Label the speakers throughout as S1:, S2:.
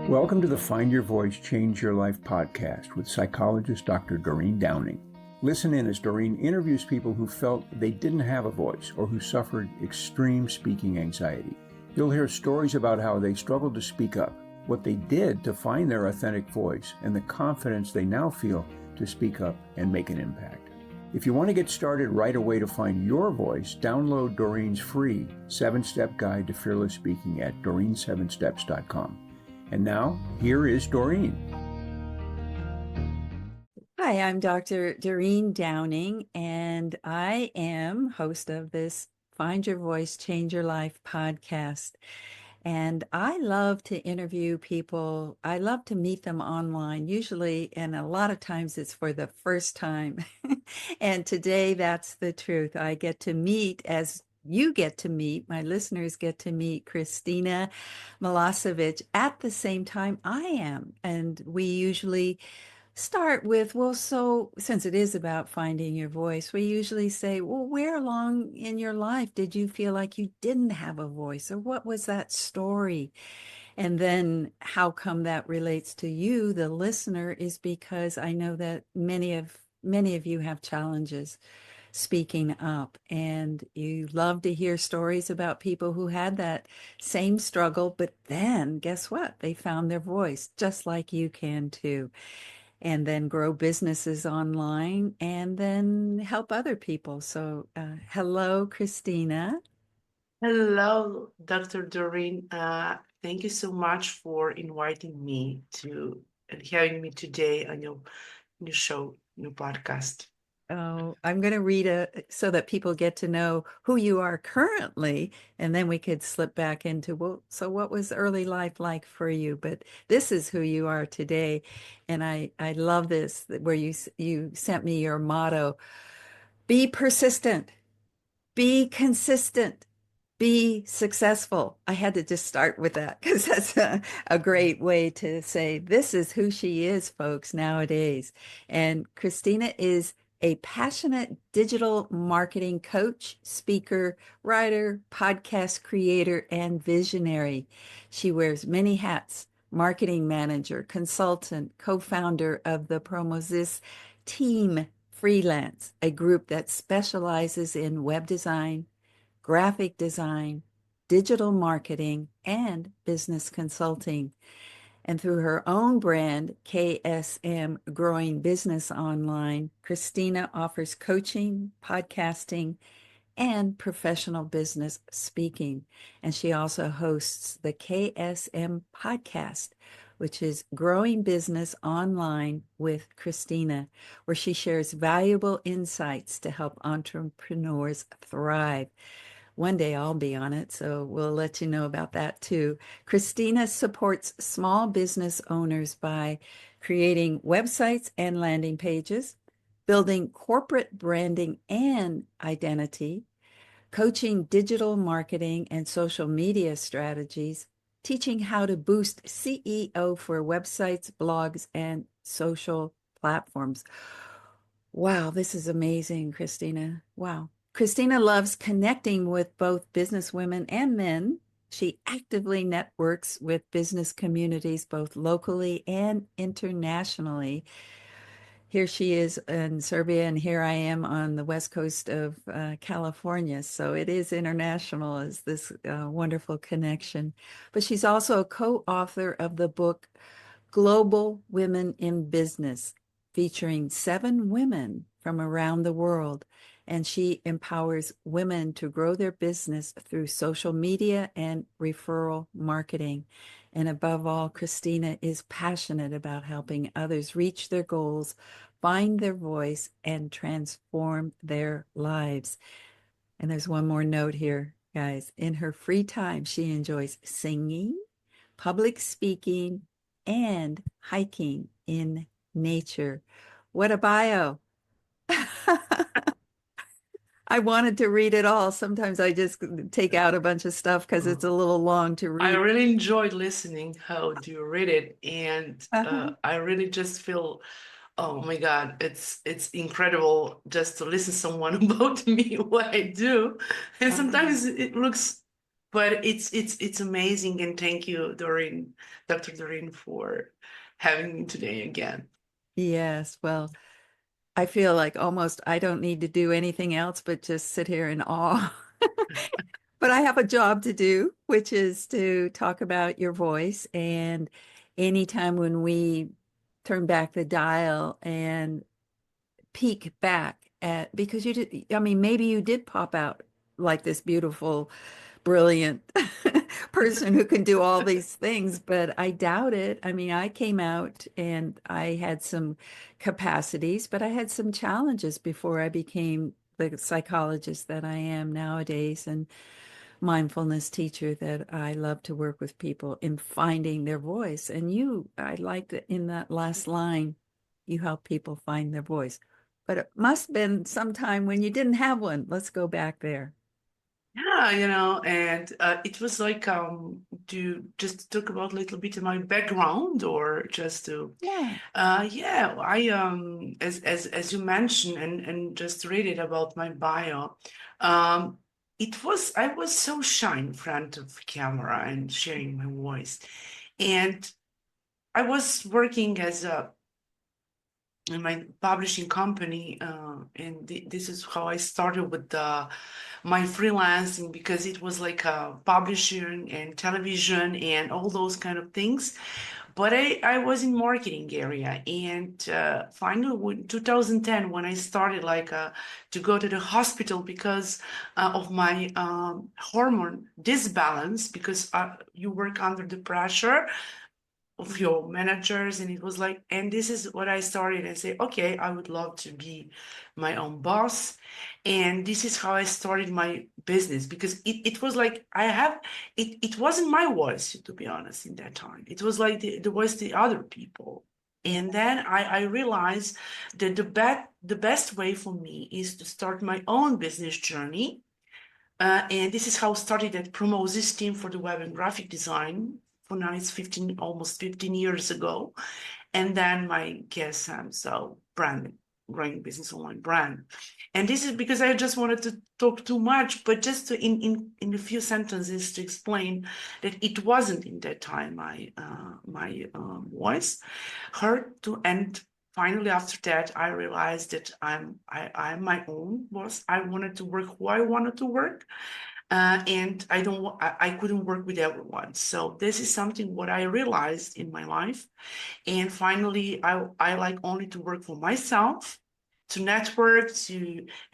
S1: Welcome to the Find Your Voice, Change Your Life podcast with psychologist Dr. Doreen Downing. Listen in as Doreen interviews people who felt they didn't have a voice or who suffered extreme speaking anxiety. You'll hear stories about how they struggled to speak up, what they did to find their authentic voice, and the confidence they now feel to speak up and make an impact. If you want to get started right away to find your voice, download Doreen's free 7-step guide to fearless speaking at doreen7steps.com. And now, here is Doreen.
S2: Hi, I'm Dr. Doreen Downing, and I am host of this Find Your Voice, Change Your Life podcast. And I love to interview people. I love to meet them online, usually, and a lot of times it's for the first time. And today, that's the truth. I get to meet, as you get to meet, my listeners get to meet Kristina Milosevic at the same time I am. And we usually start with, well, so since it is about finding your voice, we usually say, well, where along in your life did you feel like you didn't have a voice, or what was that story? And then how come that relates to you, the listener, is because I know that many of you have challenges speaking up, and you love to hear stories about people who had that same struggle, but then guess what? They found their voice, just like you can too, and then grow businesses online and then help other people. So hello, Kristina.
S3: Hello, Dr. Doreen. Thank you so much for inviting me to and having me today on your new show, new podcast.
S2: Oh, I'm going to read so that people get to know who you are currently, and then we could slip back into, well, so what was early life like for you? But this is who you are today. And I love this, where you sent me your motto: be persistent, be consistent, be successful. I had to just start with that because that's a great way to say this is who she is, folks, nowadays. And Kristina is a passionate digital marketing coach, speaker, writer, podcast creator, and visionary. She wears many hats: marketing manager, consultant, co-founder of the Promosys team, Freelance, a group that specializes in web design, graphic design, digital marketing, and business consulting. And through her own brand, KSM Growing Business Online, Kristina offers coaching, podcasting, and professional business speaking. And she also hosts the KSM podcast, which is Growing Business Online with Kristina, where she shares valuable insights to help entrepreneurs thrive. One day I'll be on it, so we'll let you know about that too. Kristina supports small business owners by creating websites and landing pages, building corporate branding and identity, coaching digital marketing and social media strategies, teaching how to boost CEO for websites, blogs, and social platforms. Wow, this is amazing, Kristina. Wow. Kristina loves connecting with both business women and men. She actively networks with business communities, both locally and internationally. Here she is in Serbia, and here I am on the west coast of California. So it is international, as this wonderful connection. But she's also a co-author of the book Global Women in Business, featuring 7 women from around the world. And she empowers women to grow their business through social media and referral marketing. And above all, Kristina is passionate about helping others reach their goals, find their voice, and transform their lives. And there's one more note here, guys. In her free time, she enjoys singing, public speaking, and hiking in nature. What a bio! I wanted to read it all. Sometimes I just take out a bunch of stuff because it's a little long to
S3: I
S2: read.
S3: really enjoyed listening how do you read it, and I really just feel, oh my God, it's incredible just to listen to someone about me, what I do, and sometimes it looks But it's amazing, and thank you, Doreen, Dr. Doreen, for having me today again.
S2: Yes, well, I feel like almost I don't need to do anything else but just sit here in awe. But I have a job to do, which is to talk about your voice. And anytime when we turn back the dial and peek back at, because you did, I mean, maybe you did pop out like this beautiful, brilliant person who can do all these things, but I doubt it. I mean, I came out and I had some capacities, but I had some challenges before I became the psychologist that I am nowadays. And mindfulness teacher that I love to work with people in finding their voice. And you, I like that in that last line, you help people find their voice. But it must have been sometime when you didn't have one. Let's go back there.
S3: Yeah, and it was like to just talk about a little bit of my background, or just to
S2: Yeah.
S3: yeah, I as you mentioned, and just read it about my bio. um I was so shy in front of camera and sharing my voice, and I was working as a in my publishing company, and this is how I started with my freelancing, because it was like publishing and television and all those kind of things. But I was in marketing area, and finally in 2010, when I started like to go to the hospital because of my hormone disbalance, because you work under the pressure of your managers, and it was like, and this is what I started. I say, okay, I would love to be my own boss. And this is how I started my business, because it was like it wasn't my voice, to be honest, in that time. It was like the voice the other people. And then I realized that the best way for me is to start my own business journey. And this is how I started at Promosis team for the web and graphic design. For now, it's almost 15 years ago. And then my KSM, so brand, growing business online brand. And this is because I just wanted to talk too much, but just to in a few sentences to explain that it wasn't in that time my voice heard to. And finally, after that, I realized that I'm my own boss. I wanted to work who I wanted to work, and I couldn't work with everyone. So this is something what I realized in my life. And finally, I like only to work for myself, to network,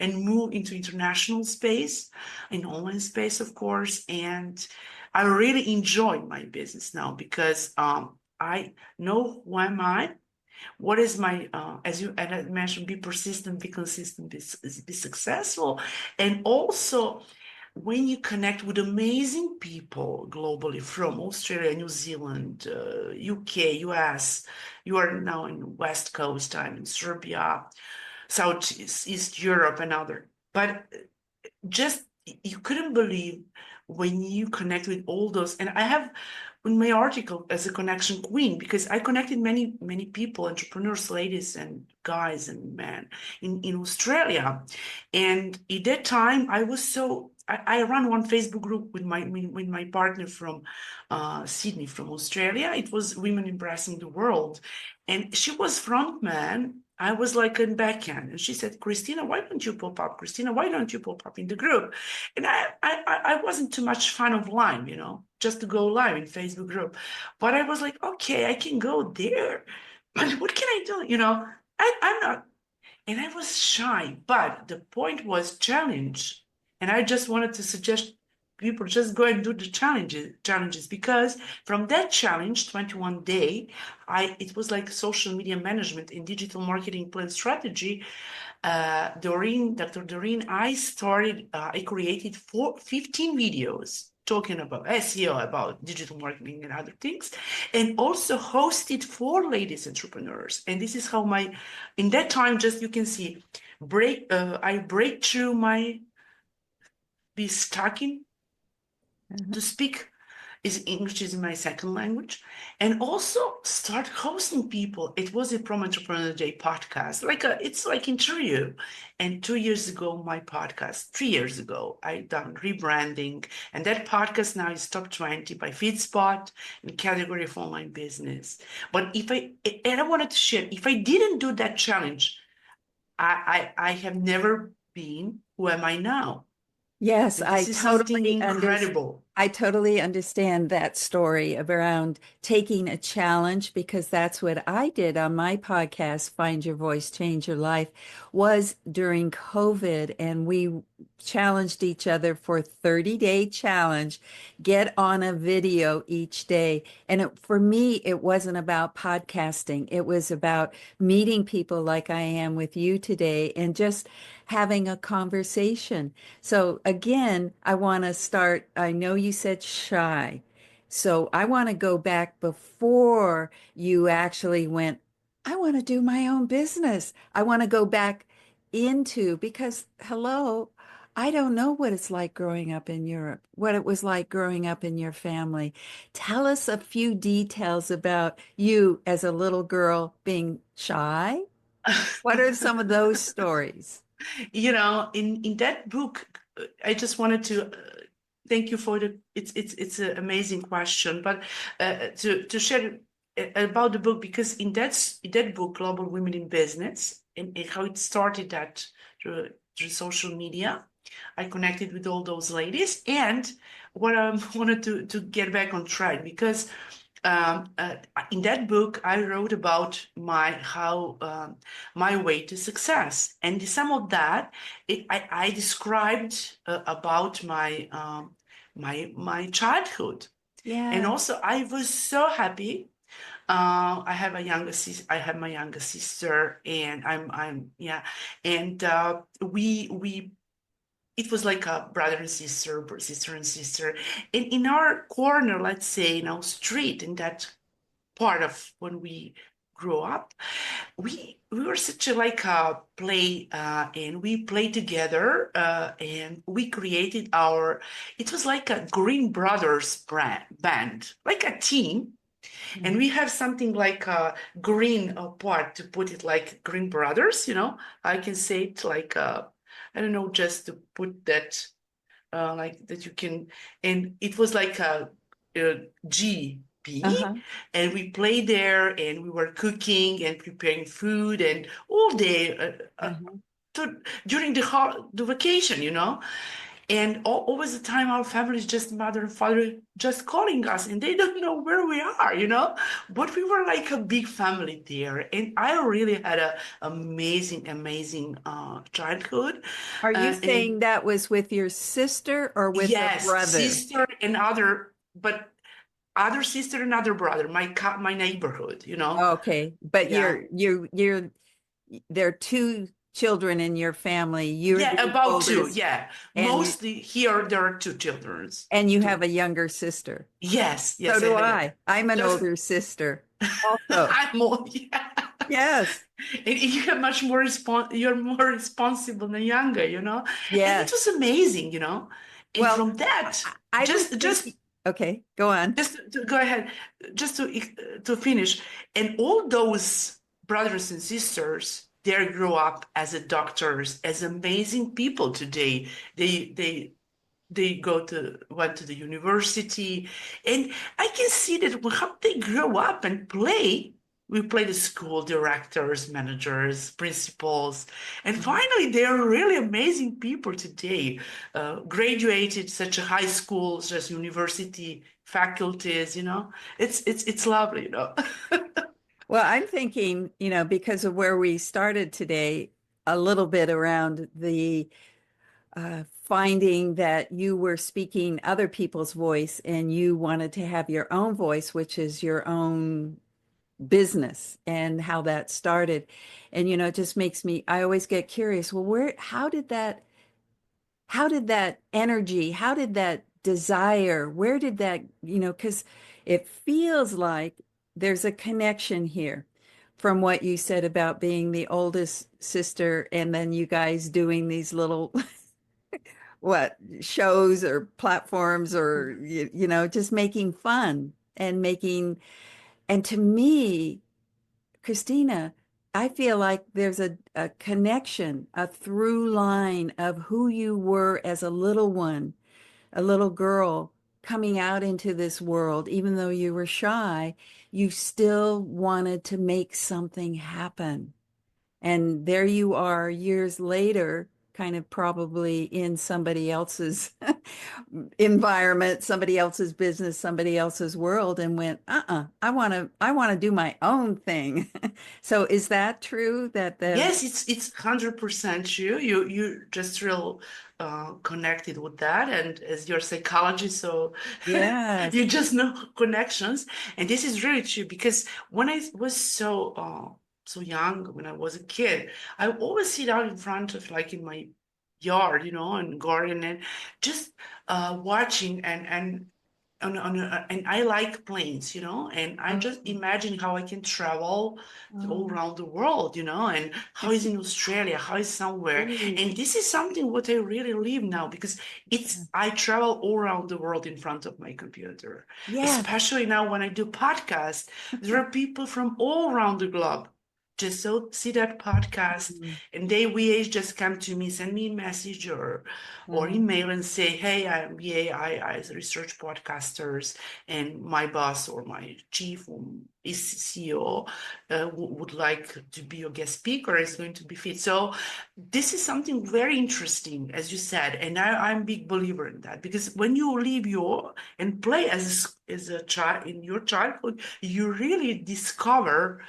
S3: and move into international space, in online space, of course. And I really enjoy my business now, because I know who am I, what is my as you and I mentioned, be persistent, be consistent, be successful. And also, when you connect with amazing people globally, from Australia, New Zealand, UK, US, you are now in West Coast, I'm in Serbia, Southeast Europe, and other. But just, you couldn't believe when you connect with all those. And I have in my article as a connection queen, because I connected many people, entrepreneurs, ladies and guys and men in Australia. And at that time I was so I ran one Facebook group with my partner from Sydney, from Australia. It was Women Embracing the World, and she was front man. I was like in backhand, and she said, "Kristina, why don't you pop up? Kristina, why don't you pop up in the group?" And I wasn't too much fan of live, just to go live in Facebook group. But I was like, okay, I can go there, but what can I do? I'm not, and I was shy. But the point was challenge, and I just wanted to suggest people just go and do the challenges, because from that challenge, 21 day, it was like social media management and digital marketing plan strategy. Dr. Doreen, I created 15 videos talking about SEO, about digital marketing and other things, and also hosted 4 ladies entrepreneurs. And this is how in that time, just you can see, I break through my be stuck in
S2: Mhm.
S3: to speak English is my second language, and also start hosting people. It was a Prom Entrepreneur Day podcast, it's like interview. And 2 years ago, my podcast, 3 years ago, I done rebranding, and that podcast now is top 20 by FeedSpot in category of online business. But and I wanted to share, if I didn't do that challenge, I have never been who am I now.
S2: Yes,
S3: And this is something incredible.
S2: I totally understand that story around taking a challenge, because that's what I did on my podcast, Find Your Voice, Change Your Life, was during COVID, and we challenged each other for 30-day challenge, get on a video each day. And for me, it wasn't about podcasting. It was about meeting people like I am with you today and just having a conversation. So again, I want to start, I know you said shy. So I want to go back before you actually went, I want to do my own business. I want to go back into, because hello, I don't know what it's like growing up in Europe, what it was like growing up in your family. Tell us a few details about you as a little girl being shy. What are some of those stories?
S3: In that book, I just wanted to thank you for it's an amazing question, but to share about the book, because in that book, Global Women in Business, and how it started that through social media, I connected with all those ladies, and what I wanted to get back on track, because um, uh, in that book I wrote about my way to success, and some of that I described about my childhood, and
S2: Yeah.
S3: also I was so happy. I have my younger sister, and I'm yeah, and we it was like a brother and sister, sister and sister. And in our corner, let's say in our street, in that part of when we grew up, we were such a like a play, and we played together, and we created our. It was like a Green Brothers band, like a team. And
S2: Mhm.
S3: we have something like a green part to put it like Green Brothers, I can say it like I don't know, just to put that like that you can, and it was like a GP,
S2: Uh-huh.
S3: and we played there, and we were cooking and preparing food and all day
S2: Uh-huh.
S3: to, during the vacation, and always the time our family is just mother and father just calling us, and they don't know where we are. But we were like a big family there, and I really had a amazing childhood.
S2: Are you
S3: And
S2: saying that was with your sister or with a
S3: yes,
S2: brother?
S3: sister and but other sister and other brother, my neighborhood.
S2: Okay, but
S3: Yeah.
S2: there are two children in your family. You're
S3: Yeah,
S2: the
S3: about two.
S2: oldest,
S3: Yeah.
S2: and
S3: Mostly here there are two children.
S2: you
S3: Two.
S2: have a younger sister.
S3: Yes,
S2: So
S3: yes,
S2: do
S3: yeah.
S2: I. I'm an
S3: Just
S2: older sister also.
S3: I'm more, yeah.
S2: Yes.
S3: And you have much more you're more responsible than younger. And it
S2: Yes.
S3: was amazing. And
S2: Well,
S3: from that,
S2: I was
S3: just
S2: thinking, okay, go on.
S3: just to go ahead, just to finish, and all those brothers and sisters, they grow up as doctors, as amazing people today. They went to the university, and I can see that how they grow up and play. We play the school directors, managers, principals, and finally they are really amazing people today. Graduated such a high school, such university faculties. It's lovely.
S2: Well, I'm thinking, because of where we started today, a little bit around the finding that you were speaking other people's voice and you wanted to have your own voice, which is your own business, and how that started. And, it just makes me, I always get curious, well, how did that energy, how did that desire, where did that, because it feels like there's a connection here from what you said about being the oldest sister and then you guys doing these little what shows or platforms or just making fun and making. And to me, Kristina, I feel like there's a connection, a through line of who you were as a little one, a little girl coming out into this world. Even though you were shy, you still wanted to make something happen. And there you are years later, kind of probably in somebody else's environment, somebody else's business, somebody else's world, and went, I want to do my own thing. So is that true that the
S3: Yes, it's 100% true. You just real connected with that, and as your psychologist, so
S2: yes.
S3: you just know connections. And this is really true because when I was so young, when I was a kid, I always sit out in front of like in my yard, and garden, and just watching and I like planes, and I
S2: Oh,
S3: just imagine how I can travel all
S2: oh,
S3: around the world, and how is in Australia, how is somewhere.
S2: great.
S3: And this is something what I really live now because I travel all around the world in front of my computer.
S2: Yes.
S3: Especially now when I do podcasts, there are people from all around the globe. Just so see that podcast
S2: Mhm.
S3: and we just come to me, send me a message or
S2: Uh-huh.
S3: email and say, hey, I as a research podcasters and my boss or my chief is CEO would like to be your guest speaker is going to be fit. So this is something very interesting, as you said, and I'm a big believer in that because when you leave and play as a child in your childhood, you really discover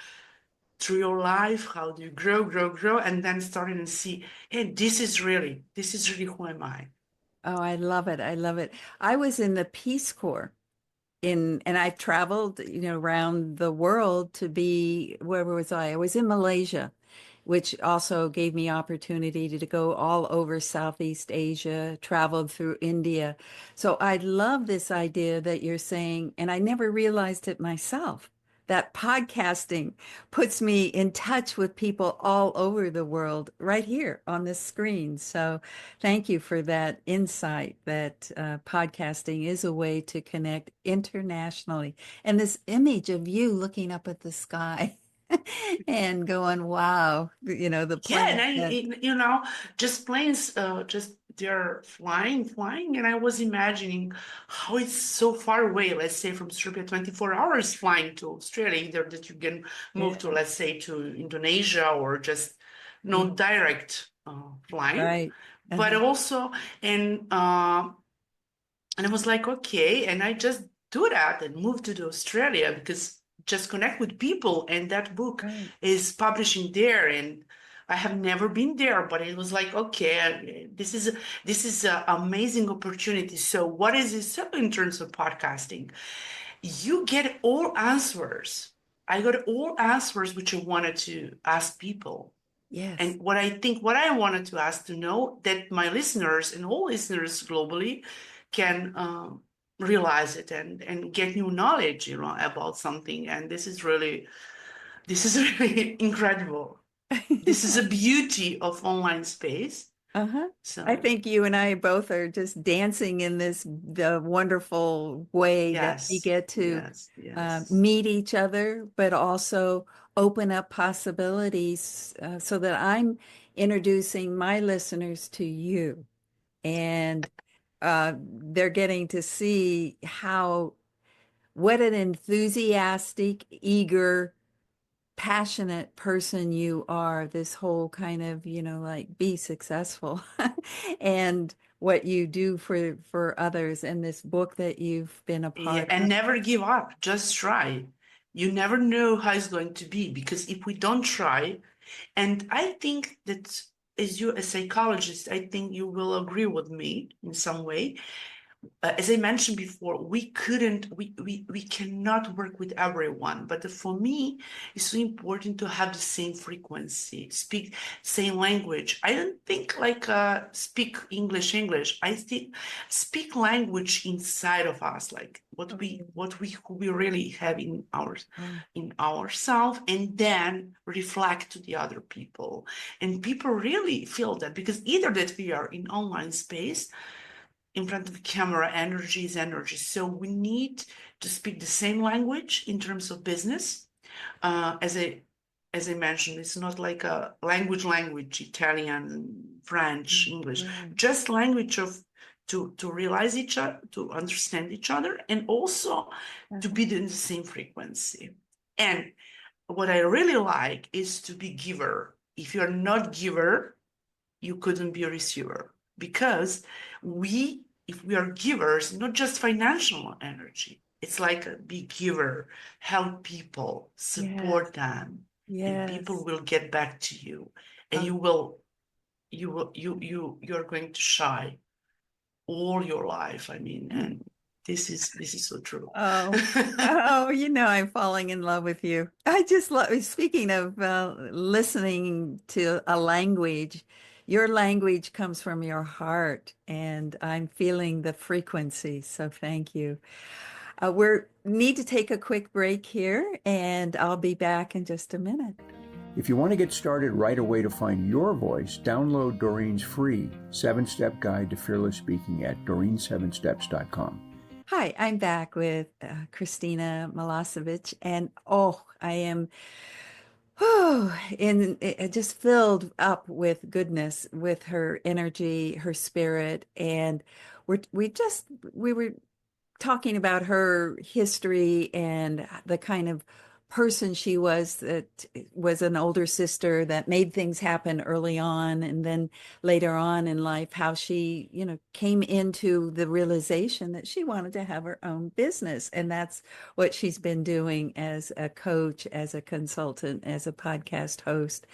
S3: through your life how do you grow and then starting to see, hey, this is really who am I.
S2: Oh, I love it. I love it. I was in the Peace Corps and I've traveled, around the world to be, where was I? I was in Malaysia, which also gave me opportunity to go all over Southeast Asia, traveled through India. So I love this idea that you're saying, and I never realized it myself, that podcasting puts me in touch with people all over the world right here on this screen. So thank you for that insight that podcasting is a way to connect internationally. And this image of you looking up at the sky and going, wow, the
S3: Yeah, and
S2: planet that,
S3: just planes, just they're flying, and I was imagining how it's so far away, let's say from Serbia, 24 hours flying to Australia, either that you can move
S2: yeah,
S3: to, let's say, to Indonesia or just no direct flying.
S2: right.
S3: But
S2: Uh-huh.
S3: also, and and I was like, okay. And I just do that and moved to the Australia because just connect with people. And that book
S2: Right.
S3: is publishing there. And I have never been there, but it was like, okay, this is an amazing opportunity. So what is it? So in terms of podcasting, you get all answers. I got all answers which I wanted to ask people.
S2: Yes.
S3: And what I wanted to ask to know that my listeners and all listeners globally can realize it and get new knowledge, about something. And this is really incredible. This is a beauty of online space.
S2: Uh-huh. I
S3: So
S2: think you and I both are just dancing in the wonderful way that we
S3: yes,
S2: get to
S3: yes, yes.
S2: meet each other, but also open up possibilities so that I'm introducing my listeners to you. And they're getting to see what an enthusiastic, eager, passionate person you are, this whole kind of, like be successful and what you do for others and this book that you've been a
S3: Yeah,
S2: part
S3: and
S2: of.
S3: never give up. Just try. You never know how it's going to be because if we don't try, and I think that as you a psychologist, I think you will agree with me in some way. as I mentioned before, we cannot work with everyone. But for me, it's so important to have the same frequency, speak same language. I don't think like speak English. I think speak language inside of us, like who we really have in ourselves, and then reflect to the other people. And people really feel that, because either that we are in online space in front of the camera, energy is energy. So we need to speak the same language in terms of business. As I mentioned, it's not like a language, Italian, French, English, just language of to realize each other, to understand each other, and also to be in the same frequency. And what I really like is to be giver. If you're not giver, you couldn't be a receiver, because if we are givers, not just financial energy, it's like a big giver, help people, support them, and people will get back to you, and you're going to shine all your life. I mean, and this is so true.
S2: I'm falling in love with you. I just love, speaking of listening to a language, your language comes from your heart, and I'm feeling the frequency. So thank you. We need to take a quick break here, and I'll be back in just a minute.
S1: If you want to get started right away to find your voice, download Doreen's free 7-step guide to fearless speaking at doreen7steps.com.
S2: Hi, I'm back with Kristina Milosevic, and I am just filled up with goodness, with her energy, her spirit, and we were talking about her history and the kind of person she was, that was an older sister that made things happen early on, and then later on in life, how she, came into the realization that she wanted to have her own business. And that's what she's been doing as a coach, as a consultant, as a podcast host,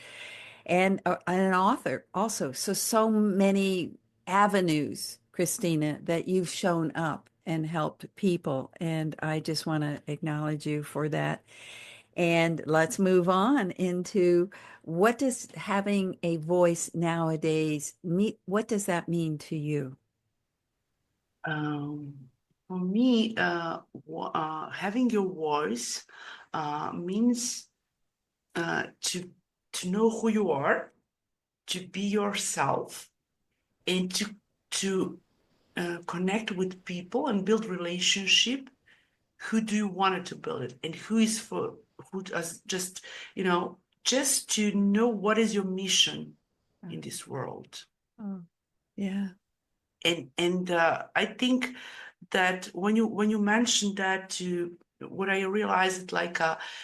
S2: and an author also. So many avenues, Kristina, that you've shown up and helped people. And I just want to acknowledge you for that. And let's move on into, what does having a voice nowadays mean? What does that mean to you?
S3: For me, having your voice means to know who you are, to be yourself, and to connect with people and build relationship. Who do you want to build it, and who does just to know what is your mission in this world.
S2: Yeah.
S3: And I think that when you mentioned that, to what I realized, like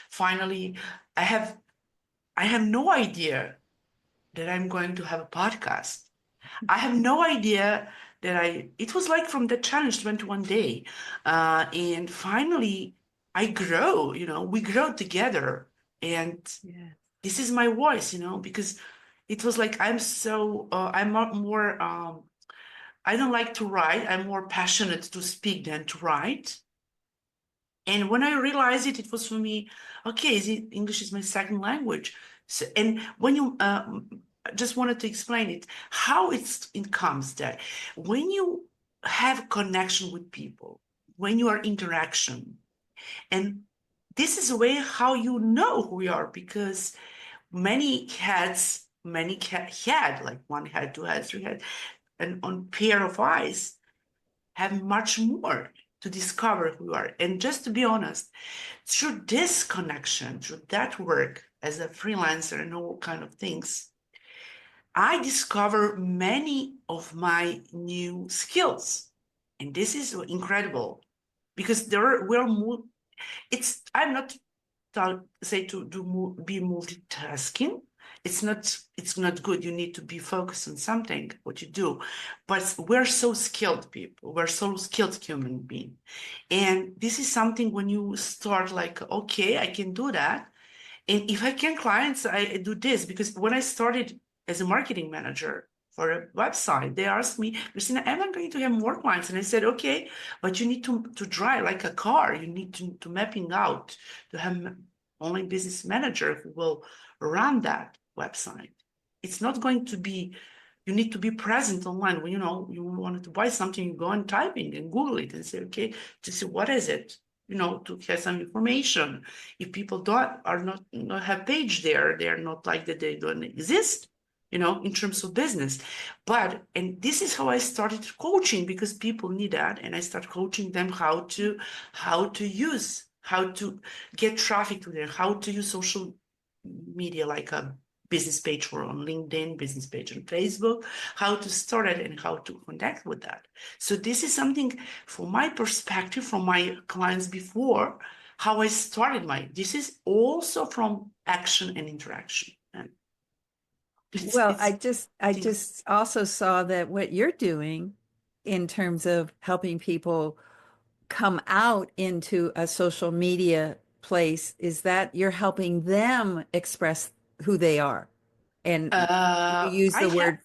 S3: finally I have no idea that I'm going to have a podcast. I have no idea that it was like from the challenge 21 day. And finally I grow, we grow together. And this is my voice, because it was like, I'm more, I don't like to write. I'm more passionate to speak than to write. And when I realized it was for me, okay, English is my second language. So, and when you just wanted to explain it, how it comes that when you have connection with people, when you are interaction, and this is a way how you know who you are, because many heads, had like one head, two heads, three heads, and on pair of eyes have much more to discover who you are. And just to be honest, through this connection, through that work as a freelancer and all kind of things, I discover many of my new skills. And this is incredible, because I'm not say to be multitasking. It's not good. You need to be focused on something, what you do. But we're so skilled people. We're so skilled human being. And this is something when you start like, okay, I can do that. And if I can clients, I do this. Because when I started as a marketing manager, for a website. They asked me, Kristina, am I going to have more clients? And I said, okay, but you need to drive like a car. You need to mapping out, to have an online business manager who will run that website. It's not going to be, you need to be present online. When, you wanted to buy something, you go and typing and Google it and say, okay, to see what is it, to have some information. If people not have page there, they're not like that they don't exist, in terms of business. And this is how I started coaching, because people need that. And I start coaching them how to get traffic to there, how to use social media, like a business page for on LinkedIn, business page on Facebook, how to start it and how to connect with that. So this is something from my perspective, from my clients before, how I started this is also from action and interaction. And
S2: I just also saw that what you're doing in terms of helping people come out into a social media place is that you're helping them express who they are. And you use the word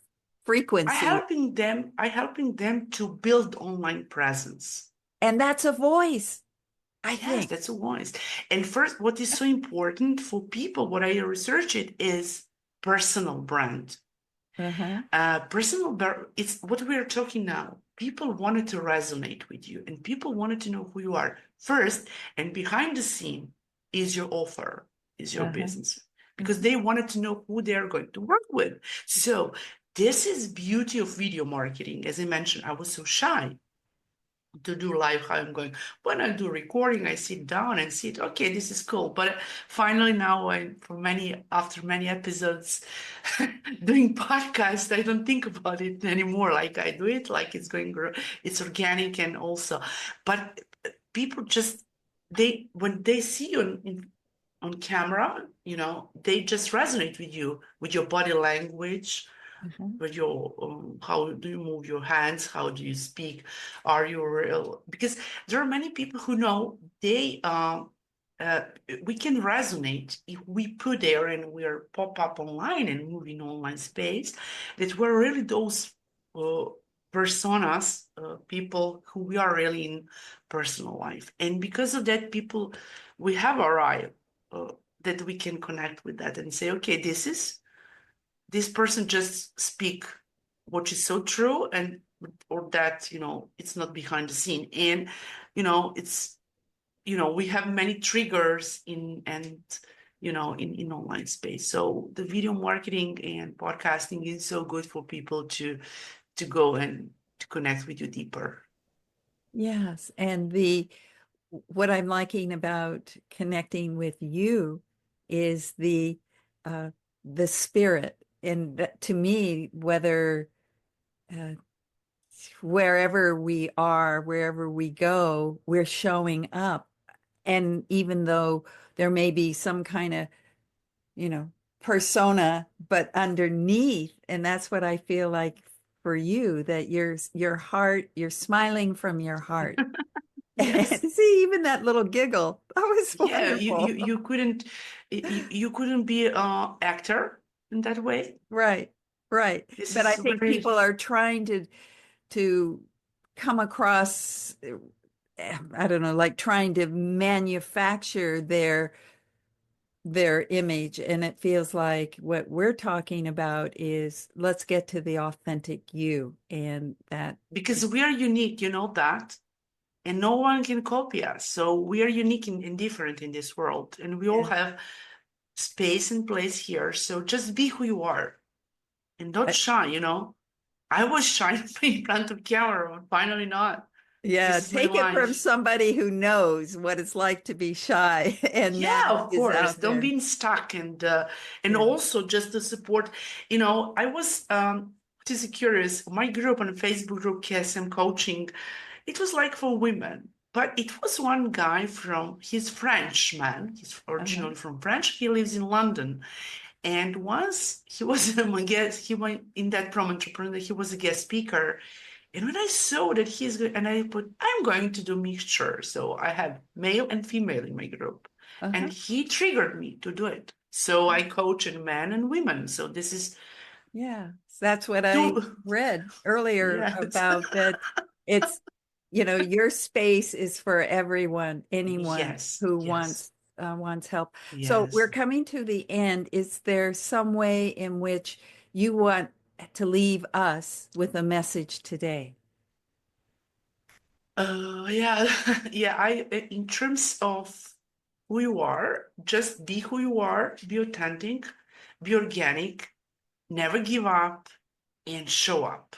S2: frequency.
S3: I helping them to build online presence.
S2: And that's a voice, I think.
S3: Yes, that's a voice. And first, what is so important for people, what I researched is personal brand. It's what we're talking now. People wanted to resonate with you, and people wanted to know who you are first. And behind the scene is your offer, is your business, because they wanted to know who they're going to work with. So this is beauty of video marketing. As I mentioned, I was so shy to do live, how I'm going. When I do recording, I sit down and see it. Okay, this is cool. But finally now, after many episodes doing podcasts, I don't think about it anymore. Like I do it, like it's organic, and also, but people just, when they see you on camera, they just resonate with you, with your body language, with your how do you move your hands, how do you speak, are you real? Because there are many people who know we can resonate if we put there and we are pop up online and move in online space, that we're really those personas, people who we are really in personal life. And because of that, we have our eye that we can connect with that and say, okay, this person just speak what is so true, or that, it's not behind the scene. And, it's, we have many triggers in online space. So the video marketing and podcasting is so good for people to go and to connect with you deeper.
S2: Yes. And what I'm liking about connecting with you is the spirit. And to me, whether wherever we are, wherever we go, we're showing up. And even though there may be some kind of, persona, but underneath, and that's what I feel like for you, that your heart, you're smiling from your heart.
S3: Yes.
S2: See, even that little giggle, that was wonderful.
S3: You couldn't be an actor in that way.
S2: Right. But I think people are trying to come across, I don't know, like trying to manufacture their image. And it feels like what we're talking about is let's get to the authentic you, and that.
S3: Because we are unique, that, and no one can copy us. So we are unique and different in this world, and we all have space and place here. So just be who you are and not shy, I was shy in front of camera, but finally not.
S2: Yeah, take it from somebody who knows what it's like to be shy. And
S3: of course, don't be stuck. And also just to support, I was just curious. My group on Facebook group, KSM Coaching, it was like for women. But it was one guy he's Frenchman. He's originally from France. He lives in London. And once he was a guest, he went in that Prom Entrepreneur, he was a guest speaker. And when I saw that he's good, and I put, I'm going to do mixture. So I have male and female in my group. And he triggered me to do it. So I coach in men and women. So this is
S2: Yeah, that's what I
S3: Do
S2: read earlier
S3: yes.
S2: about that. It's, your space is for everyone, anyone
S3: Yes,
S2: who
S3: yes,
S2: wants help. So we're
S3: yes.
S2: coming to the end. Is there some way in which you want to leave us with a message today?
S3: Yeah, yeah. In terms of who you are, just be who you are, be authentic, be organic, never give up, and show up.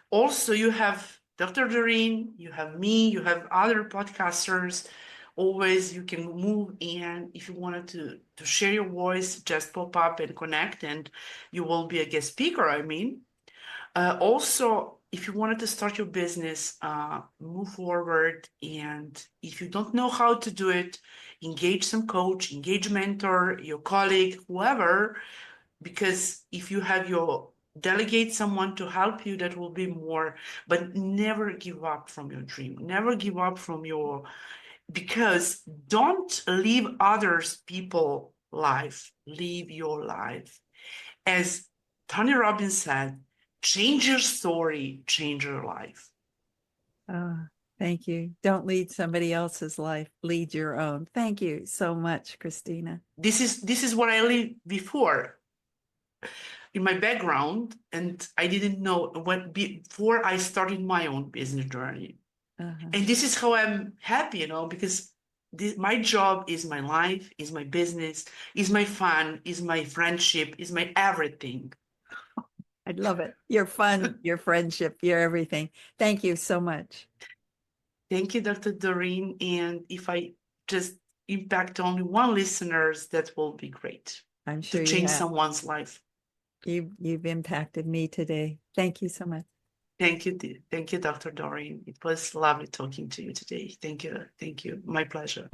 S3: Also, you have Dr. Doreen, you have me, you have other podcasters. Always you can move in. If you wanted to share your voice, just pop up and connect, and you will be a guest speaker. Also, if you wanted to start your business, move forward. And if you don't know how to do it, engage some coach, engage mentor, your colleague, whoever, because if you have your delegate someone to help you, that will be more, but never give up from your dream. Never give up from because don't live others people life, live your life. As Tony Robbins said, change your story, change your life.
S2: Thank you. Don't lead somebody else's life, lead your own. Thank you so much, Kristina.
S3: This is what I lived before in my background, and I didn't know what before I started my own business journey. And this is how I'm happy, because my job is my life, is my business, is my fun, is my friendship, is my everything.
S2: I love it. Your fun, your friendship, your everything. Thank you so much.
S3: Thank you, Dr. Doreen. And if I just impact only one listeners, that will be great
S2: I'm
S3: to
S2: sure you
S3: change
S2: have.
S3: someone's life.
S2: You've impacted me today. Thank you so much.
S3: Thank you. Thank you, Dr. Doreen. It was lovely talking to you today. Thank you. Thank you. My pleasure.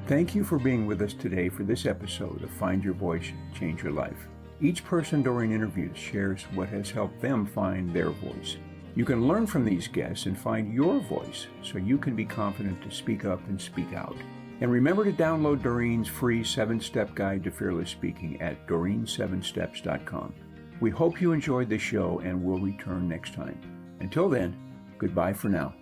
S1: Thank you for being with us today for this episode of Find Your Voice, Change Your Life. Each person Doreen interviews shares what has helped them find their voice. You can learn from these guests and find your voice so you can be confident to speak up and speak out. And remember to download Doreen's free 7-step guide to fearless speaking at doreen7steps.com. We hope you enjoyed the show and will return next time. Until then, goodbye for now.